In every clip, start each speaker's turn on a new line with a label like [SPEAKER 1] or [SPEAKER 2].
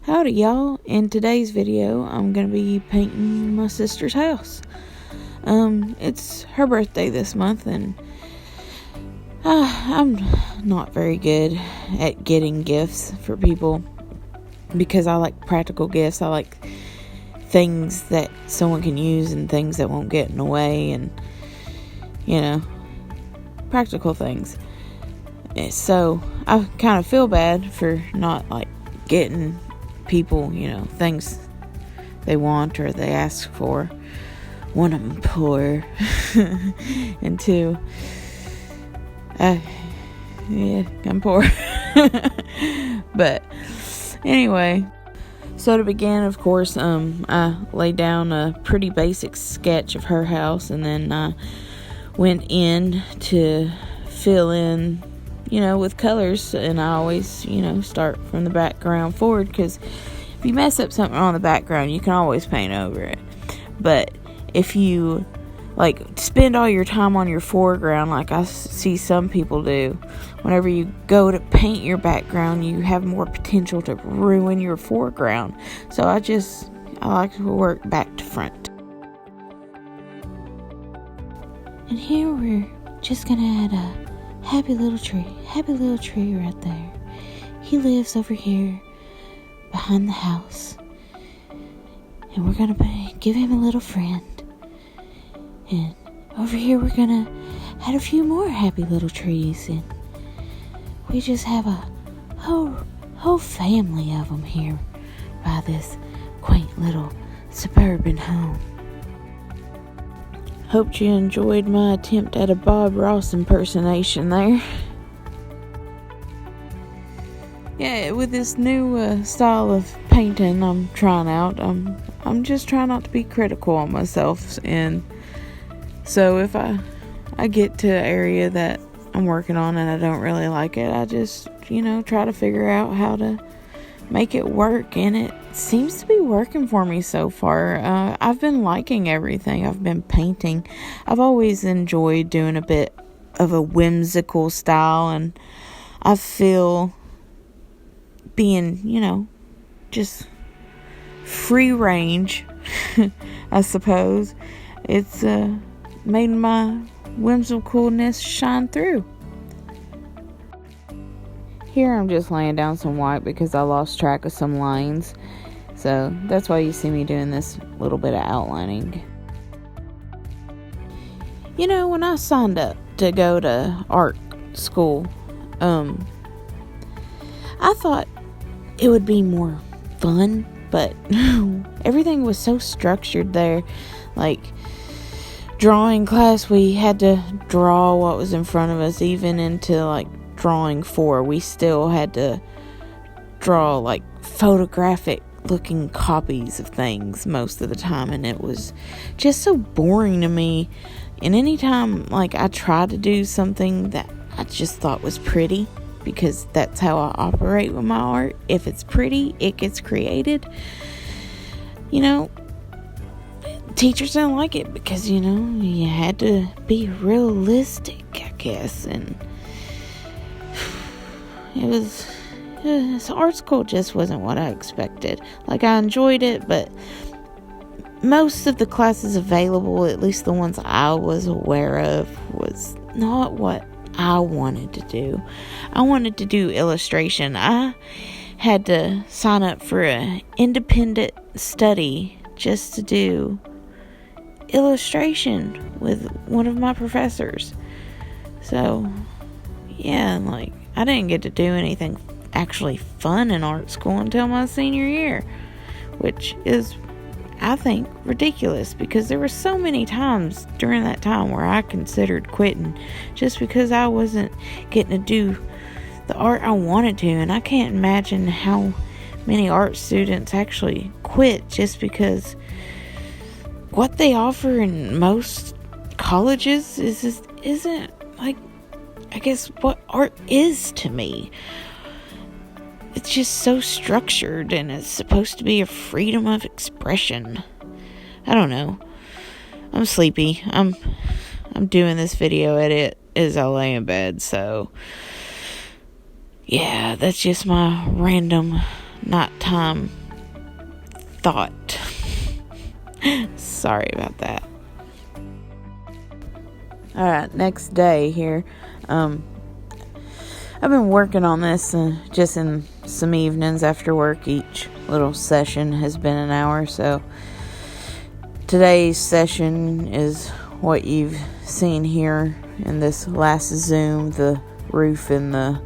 [SPEAKER 1] Howdy y'all, in today's video I'm going to be painting my sister's house. It's her birthday this month and I'm not very good at getting gifts for people because I like practical gifts. I like things that someone can use and things that won't get in the way and, practical things. So I kind of feel bad for not getting people, things they want or they ask for. One, I'm poor. And two, I'm poor. But anyway, so to begin, of course, I laid down a pretty basic sketch of her house and then I went in to fill in with colors, and I always, start from the background forward, because if you mess up something on the background, you can always paint over it. But if you, spend all your time on your foreground, like I see some people do, whenever you go to paint your background, you have more potential to ruin your foreground. So I like to work back to front. And here we're just gonna add a happy little tree right there. He lives over here behind the house, and we're gonna give him a little friend. And over here we're gonna add a few more happy little trees, and we just have a whole family of them here by this quaint little suburban home. Hope you enjoyed my attempt at a Bob Ross impersonation there. Yeah, with this new style of painting I'm trying out, I'm just trying not to be critical on myself. And so if I get to an area that I'm working on and I don't really like it, I just, try to figure out how to make it work, and it seems to be working for me so far. I've been liking everything I've been painting. I've always enjoyed doing a bit of a whimsical style, and I feel being, just free range, I suppose. It's made my whimsicalness shine through. Here I'm just laying down some white because I lost track of some lines. So that's why you see me doing this little bit of outlining. When I signed up to go to art school, I thought it would be more fun, but everything was so structured there. Drawing class, we had to draw what was in front of us. Even into drawing 4, we still had to draw photographic looking copies of things most of the time, and it was just so boring to me. And anytime I tried to do something that I just thought was pretty, because that's how I operate with my art, if it's pretty, it gets created. Teachers don't like it because you had to be realistic, I guess. And art school just wasn't what I expected. I enjoyed it, but most of the classes available, at least the ones I was aware of, was not what I wanted to do. I wanted to do illustration. I had to sign up for an independent study just to do illustration with one of my professors. So yeah, I didn't get to do anything actually fun in art school until my senior year, which is, I think, ridiculous, because there were so many times during that time where I considered quitting just because I wasn't getting to do the art I wanted to. And I can't imagine how many art students actually quit just because what they offer in most colleges isn't I guess what art is to me. It's just so structured, and it's supposed to be a freedom of expression. I don't know. I'm sleepy. I'm doing this video edit as I lay in bed, so yeah, that's just my random nighttime thought. Sorry about that. Alright, next day here. I've been working on this just in some evenings after work. Each little session has been an hour, so today's session is what you've seen here in this last Zoom, the roof and the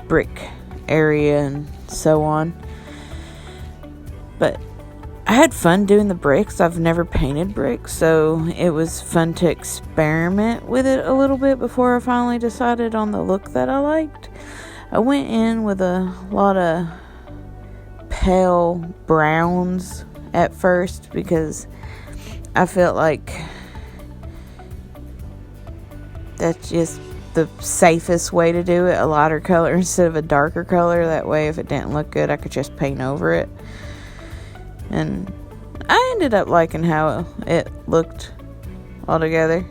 [SPEAKER 1] brick area and so on. But I had fun doing the bricks. I've never painted bricks, so it was fun to experiment with it a little bit before I finally decided on the look that I liked. I went in with a lot of pale browns at first because I felt like that's just the safest way to do it, a lighter color instead of a darker color. That way, if it didn't look good, I could just paint over it. And I ended up liking how it looked altogether.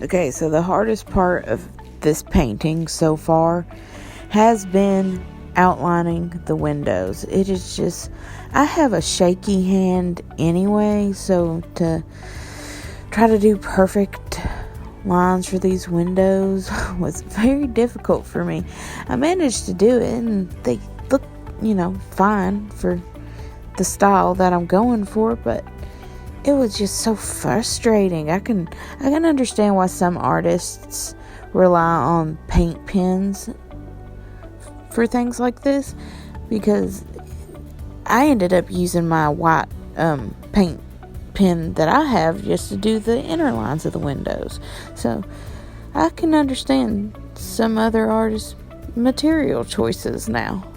[SPEAKER 1] Okay, so the hardest part of this painting so far has been outlining the windows. It is just, I have a shaky hand anyway, so to try to do perfect lines for these windows was very difficult for me. I managed to do it, and they look, fine for the style that I'm going for, but it was just so frustrating. I can understand why some artists rely on paint pens for things like this, because I ended up using my white paint pen that I have just to do the inner lines of the windows. So I can understand some other artists' material choices now.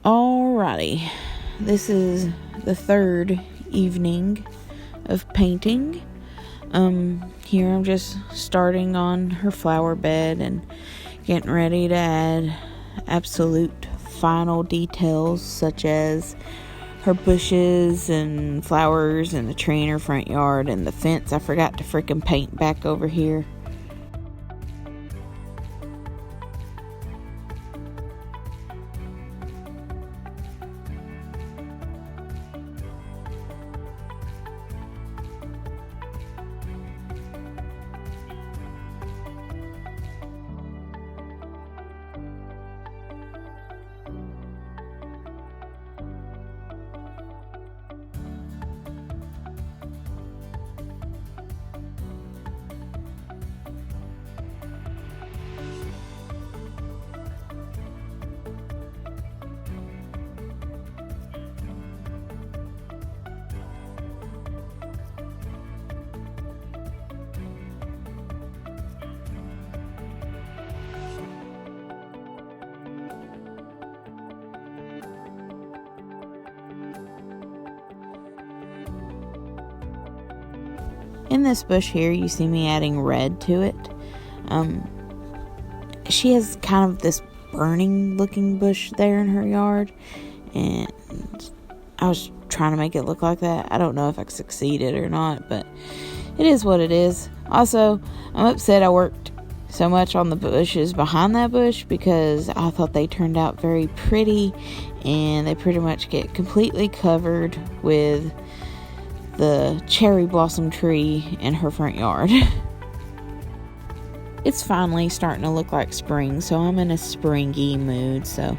[SPEAKER 1] Alrighty, this is the third evening of painting. Here I'm just starting on her flower bed and getting ready to add absolute final details such as her bushes and flowers and the tree in her front yard and the fence I forgot to freaking paint back over here. In this bush here, you see me adding red to it. She has kind of this burning looking bush there in her yard, and I was trying to make it look like that. I don't know if I succeeded or not, but it is what it is. Also, I'm upset I worked so much on the bushes behind that bush because I thought they turned out very pretty, and they pretty much get completely covered with the cherry blossom tree in her front yard. It's finally starting to look like spring, so I'm in a springy mood. So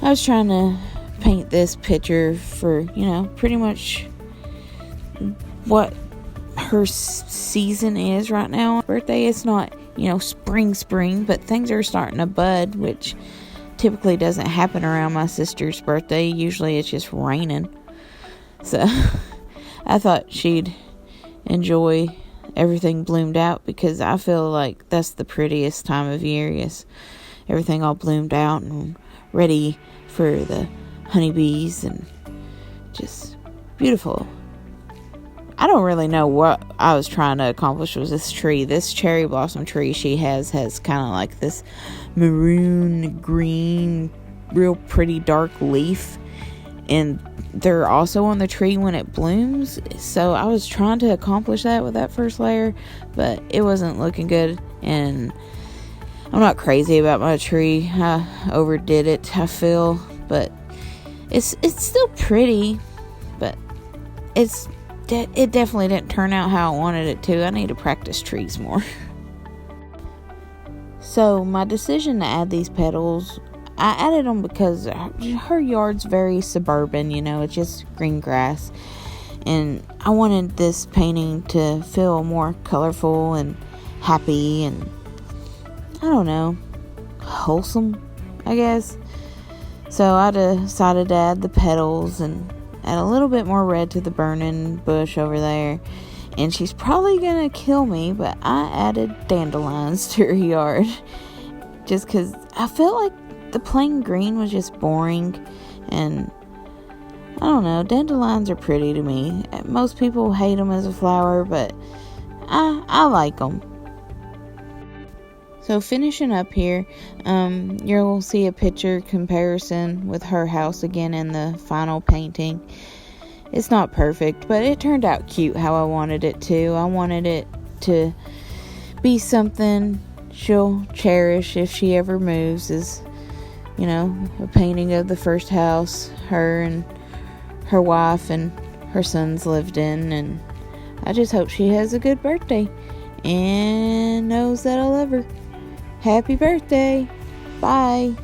[SPEAKER 1] I was trying to paint this picture for, pretty much what her season is right now. Birthday, it's not, spring, but things are starting to bud, which typically doesn't happen around my sister's birthday. Usually it's just raining. So I thought she'd enjoy everything bloomed out because I feel like that's the prettiest time of year. Yes, everything all bloomed out and ready for the honeybees and just beautiful. I don't really know what I was trying to accomplish with this tree. This cherry blossom tree she has kind of like this maroon green, real pretty dark leaf, and they're also on the tree when it blooms. So I was trying to accomplish that with that first layer, but it wasn't looking good. And I'm not crazy about my tree. I overdid it, I feel, but it's still pretty, but it definitely didn't turn out how I wanted it to. I need to practice trees more. So my decision to add these petals, I added them because her yard's very suburban, it's just green grass. And I wanted this painting to feel more colorful and happy and, I don't know, wholesome, I guess. So I decided to add the petals and add a little bit more red to the burning bush over there. And she's probably going to kill me, but I added dandelions to her yard. Just because I felt like the plain green was just boring, and I don't know, dandelions are pretty to me. Most people hate them as a flower, but I like them. So finishing up here, you'll see a picture comparison with her house again in the final painting. It's not perfect, but it turned out cute how I wanted it to. I wanted it to be something she'll cherish if she ever moves, is a painting of the first house her and her wife and her sons lived in, and I just hope she has a good birthday and knows that I love her. Happy birthday. Bye.